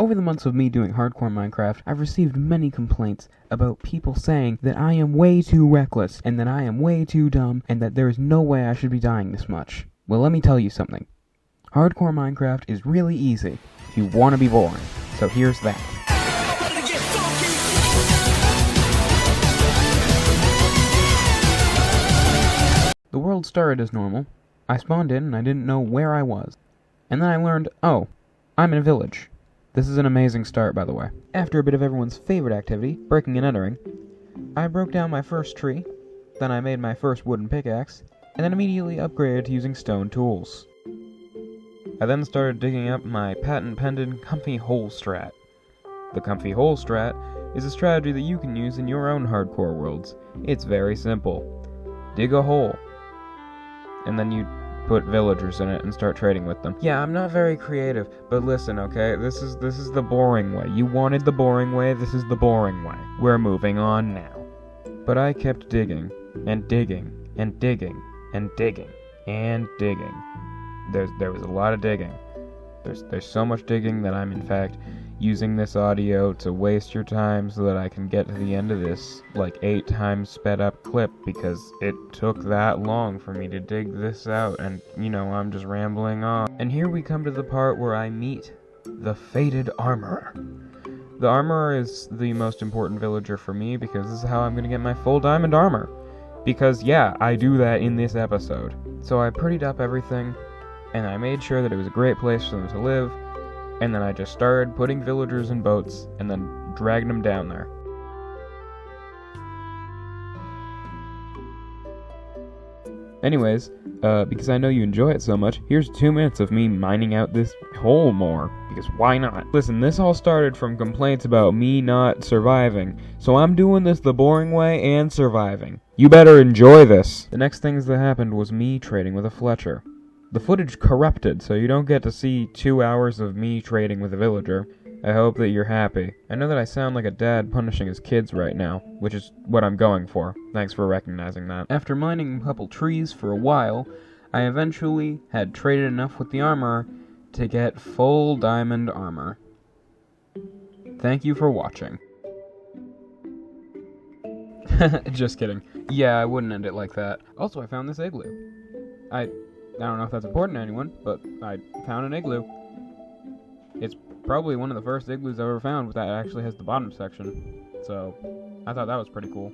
Over the months of me doing hardcore Minecraft, I've received many complaints about people saying that I am way too reckless, and that I am way too dumb, and that there is no way I should be dying this much. Well, let me tell you something. Hardcore Minecraft is really easy if you want to be boring, so here's that. The world started as normal. I spawned in and I didn't know where I was. And then I learned, oh, I'm in a village. This is an amazing start, by the way. After a bit of everyone's favorite activity, breaking and entering, I broke down my first tree, then I made my first wooden pickaxe, and then immediately upgraded to using stone tools. I then started digging up my patent-pending comfy hole strat. The comfy hole strat is a strategy that you can use in your own hardcore worlds. It's very simple. Dig a hole, and then you put villagers in it and start trading with them. Yeah, I'm not very creative, but listen, okay? This is the boring way. You wanted the boring way, this is the boring way. We're moving on now. But I kept digging, and digging, and digging, and digging, and digging. There was a lot of digging. There's so much digging that I'm in fact using this audio to waste your time so that I can get to the end of this like 8 times sped up clip, because it took that long for me to dig this out, and you know, I'm just rambling on. And here we come to the part where I meet the fated armorer. The armorer is the most important villager for me because this is how I'm gonna get my full diamond armor. Because yeah, I do that in this episode. So I prettied up everything, and I made sure that it was a great place for them to live, and then I just started putting villagers in boats, and then dragging them down there. Anyways, because I know you enjoy it so much, here's 2 minutes of me mining out this hole more, because why not? Listen, this all started from complaints about me not surviving, so I'm doing this the boring way and surviving. You better enjoy this! The next things that happened was me trading with a Fletcher. The footage corrupted, so you don't get to see 2 hours of me trading with a villager. I hope that you're happy. I know that I sound like a dad punishing his kids right now, which is what I'm going for. Thanks for recognizing that. After mining a couple trees for a while, I eventually had traded enough with the armorer to get full diamond armor. Thank you for watching. Just kidding. Yeah, I wouldn't end it like that. Also, I found this igloo. I don't know if that's important to anyone, but I found an igloo. It's probably one of the first igloos I've ever found that actually has the bottom section. So, I thought that was pretty cool.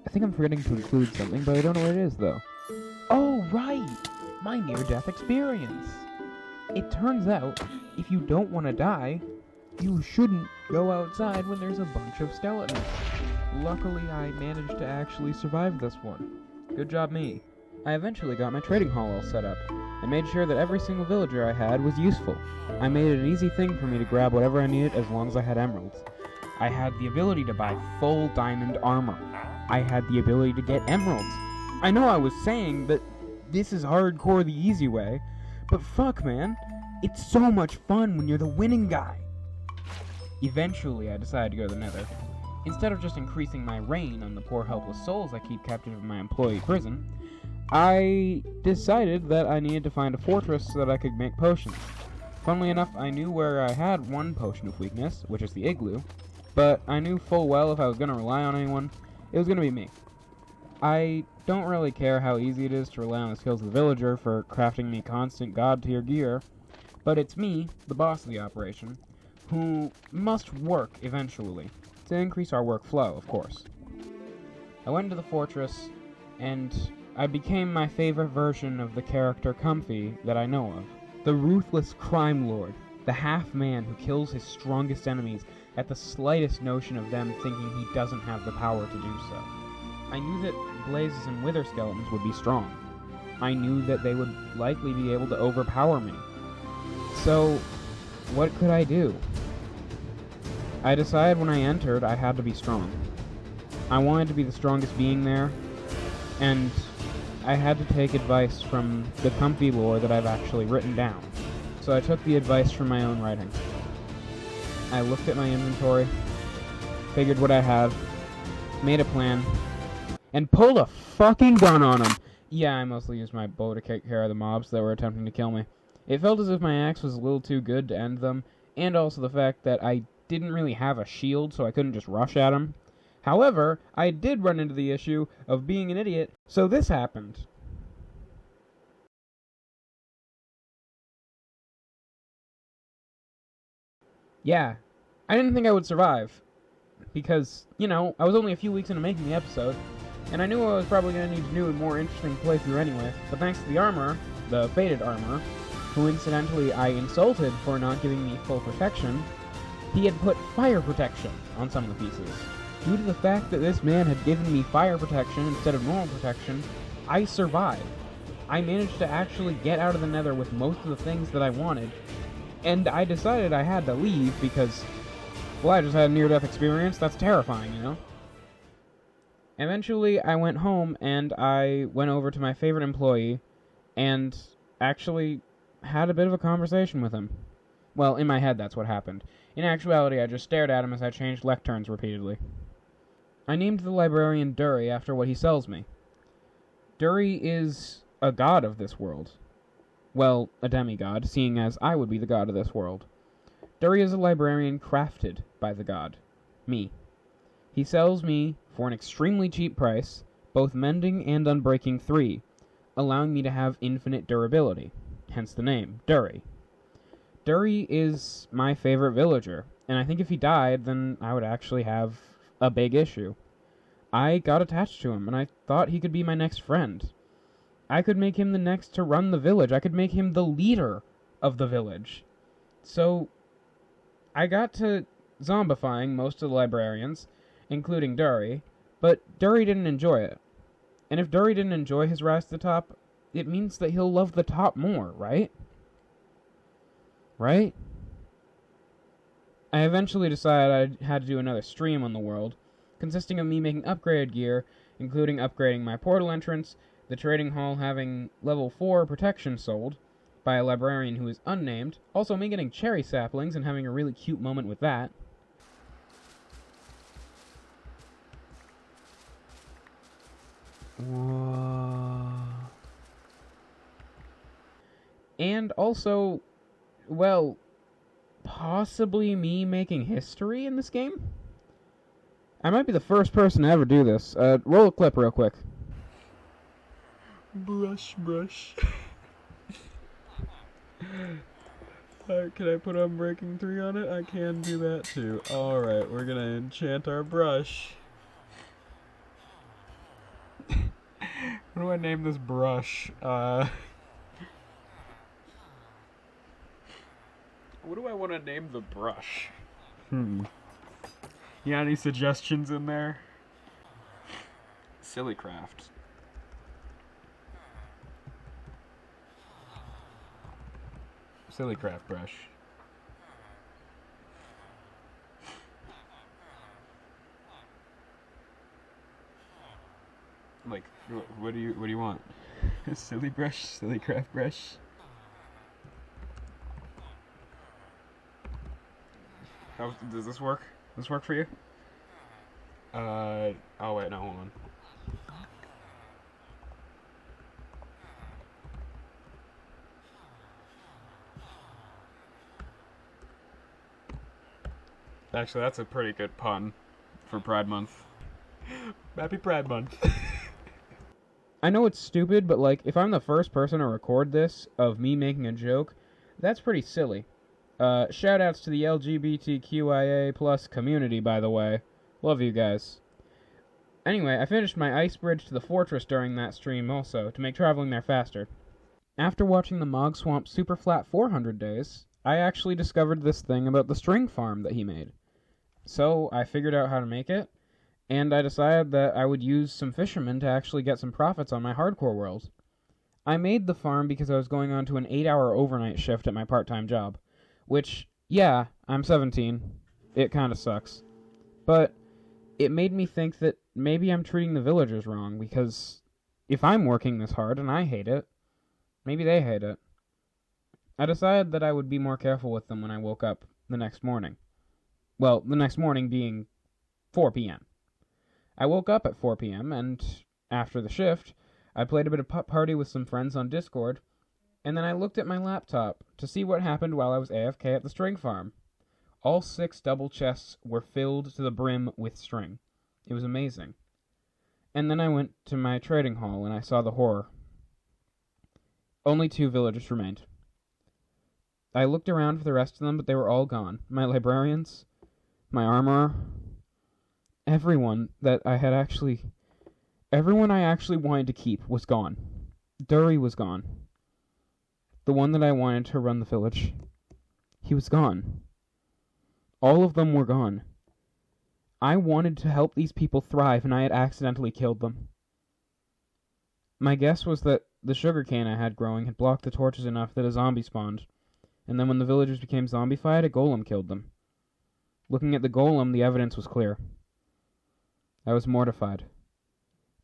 I think I'm forgetting to include something, but I don't know what it is, though. Oh, right! My near-death experience! It turns out, if you don't want to die, you shouldn't go outside when there's a bunch of skeletons. Luckily, I managed to actually survive this one. Good job, me. I eventually got my trading hall all set up, and made sure that every single villager I had was useful. I made it an easy thing for me to grab whatever I needed as long as I had emeralds. I had the ability to buy full diamond armor. I had the ability to get emeralds. I know I was saying that this is hardcore the easy way, but fuck man, it's so much fun when you're the winning guy. Eventually I decided to go to the nether. Instead of just increasing my reign on the poor helpless souls I keep captive in my employee prison, I decided that I needed to find a fortress so that I could make potions. Funnily enough, I knew where I had one potion of weakness, which is the igloo, but I knew full well if I was going to rely on anyone, it was going to be me. I don't really care how easy it is to rely on the skills of the villager for crafting me constant god-tier gear, but it's me, the boss of the operation, who must work eventually, to increase our workflow, of course. I went into the fortress, and I became my favorite version of the character Comfy that I know of. The ruthless crime lord, the half-man who kills his strongest enemies at the slightest notion of them thinking he doesn't have the power to do so. I knew that blazes and wither skeletons would be strong. I knew that they would likely be able to overpower me. So, what could I do? I decided when I entered I had to be strong. I wanted to be the strongest being there, and I had to take advice from the Comfy lore that I've actually written down. So I took the advice from my own writing. I looked at my inventory, figured what I have, made a plan, and pulled a fucking gun on him! Yeah, I mostly used my bow to take care of the mobs that were attempting to kill me. It felt as if my axe was a little too good to end them, and also the fact that I didn't really have a shield, so I couldn't just rush at him. However, I did run into the issue of being an idiot, so this happened. Yeah, I didn't think I would survive, because, you know, I was only a few weeks into making the episode, and I knew I was probably going to need a new and more interesting playthrough anyway, but thanks to the armor, the faded armor, who incidentally I insulted for not giving me full protection, he had put fire protection on some of the pieces. Due to the fact that this man had given me fire protection instead of normal protection, I survived. I managed to actually get out of the nether with most of the things that I wanted, and I decided I had to leave because, well, I just had a near-death experience. That's terrifying, you know? Eventually, I went home and I went over to my favorite employee and actually had a bit of a conversation with him. Well, in my head, that's what happened. In actuality, I just stared at him as I changed lecterns repeatedly. I named the librarian Dury after what he sells me. Dury is a god of this world. Well, a demigod, seeing as I would be the god of this world. Dury is a librarian crafted by the god, me. He sells me, for an extremely cheap price, both Mending and Unbreaking 3, allowing me to have infinite durability, hence the name, Dury. Dury is my favorite villager, and I think if he died, then I would actually have a big issue. I got attached to him, and I thought he could be my next friend. I could make him the next to run the village. I could make him the leader of the village. So, I got to zombifying most of the librarians, including Dury, but Dury didn't enjoy it. And if Dury didn't enjoy his rise to the top, it means that he'll love the top more, right? Right? I eventually decided I had to do another stream on the world, consisting of me making upgraded gear, including upgrading my portal entrance, the trading hall having level 4 protection sold by a librarian who is unnamed, also me getting cherry saplings and having a really cute moment with that. Whoa. And also, well, possibly me making history in this game? I might be the first person to ever do this. Roll a clip real quick. Brush. Can I put Unbreaking 3 on it? I can do that too. Alright, we're gonna enchant our brush. What do I name this brush? What do I want to name the brush? You got any suggestions in there? Sillycraft. Sillycraft brush. Like, what do you want? Silly brush? Sillycraft brush? How does this work? Does this work for you? Oh wait, no, hold on. Actually, that's a pretty good pun for Pride Month. Happy Pride Month. I know it's stupid, but like, if I'm the first person to record this of me making a joke, that's pretty silly. Shoutouts to the LGBTQIA plus community, by the way. Love you guys. Anyway, I finished my ice bridge to the fortress during that stream also, to make traveling there faster. After watching the Mog Swamp Super Flat 400 days, I actually discovered this thing about the string farm that he made. So, I figured out how to make it, and I decided that I would use some fishermen to actually get some profits on my hardcore world. I made the farm because I was going on to an 8-hour overnight shift at my part-time job. Which, yeah, I'm 17. It kinda sucks. But it made me think that maybe I'm treating the villagers wrong, because if I'm working this hard and I hate it, maybe they hate it. I decided that I would be more careful with them when I woke up the next morning. Well, the next morning being 4 p.m. I woke up at 4 p.m., and after the shift, I played a bit of Putt Party with some friends on Discord, And then I looked at my laptop to see what happened while I was AFK at the string farm. All 6 double chests were filled to the brim with string. It was amazing. And then I went to my trading hall and I saw the horror. Only 2 villagers remained. I looked around for the rest of them, but they were all gone. My librarians, my armorer, everyone I actually wanted to keep was gone. Dury was gone. The one that I wanted to run the village, he was gone. All of them were gone. I wanted to help these people thrive, and I had accidentally killed them. My guess was that the sugarcane I had growing had blocked the torches enough that a zombie spawned, and then when the villagers became zombified, a golem killed them. Looking at the golem, the evidence was clear. I was mortified.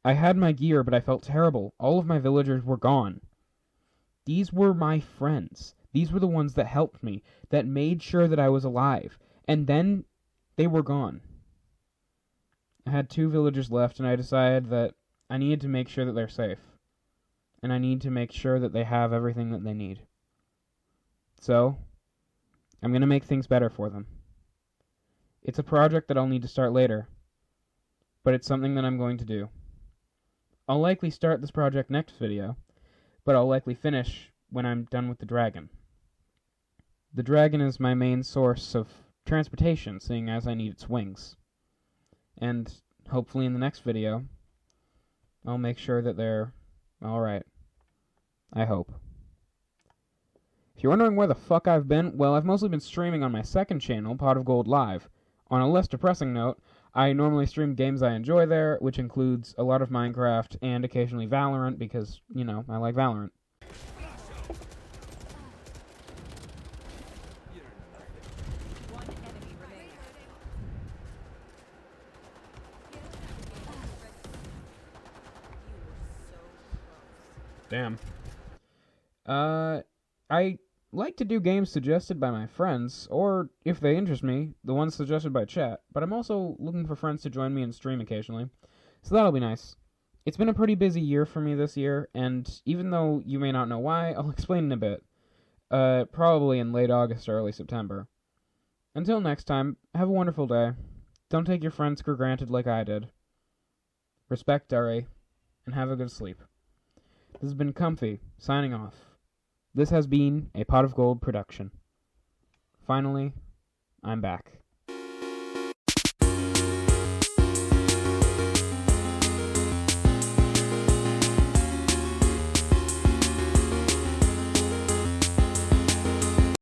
I had my gear, but I felt terrible. All of my villagers were gone. These were my friends. These were the ones that helped me, that made sure that I was alive. And then they were gone. I had 2 villagers left, and I decided that I needed to make sure that they're safe. And I need to make sure that they have everything that they need. So, I'm going to make things better for them. It's a project that I'll need to start later, but it's something that I'm going to do. I'll likely start this project next video, but I'll likely finish when I'm done with the dragon. The dragon is my main source of transportation, seeing as I need its wings. And hopefully in the next video, I'll make sure that they're alright. I hope. If you're wondering where the fuck I've been, well, I've mostly been streaming on my second channel, Pot of Gold Live. On a less depressing note, I normally stream games I enjoy there, which includes a lot of Minecraft and occasionally Valorant, because, you know, I like Valorant. Damn. I like to do games suggested by my friends, or, if they interest me, the ones suggested by chat, but I'm also looking for friends to join me and stream occasionally, so that'll be nice. It's been a pretty busy year for me this year, and even though you may not know why, I'll explain in a bit. Probably in late August or early September. Until next time, have a wonderful day. Don't take your friends for granted like I did. Respect Dury, and have a good sleep. This has been Comfy, signing off. This has been a Pot of Gold production. Finally, I'm back.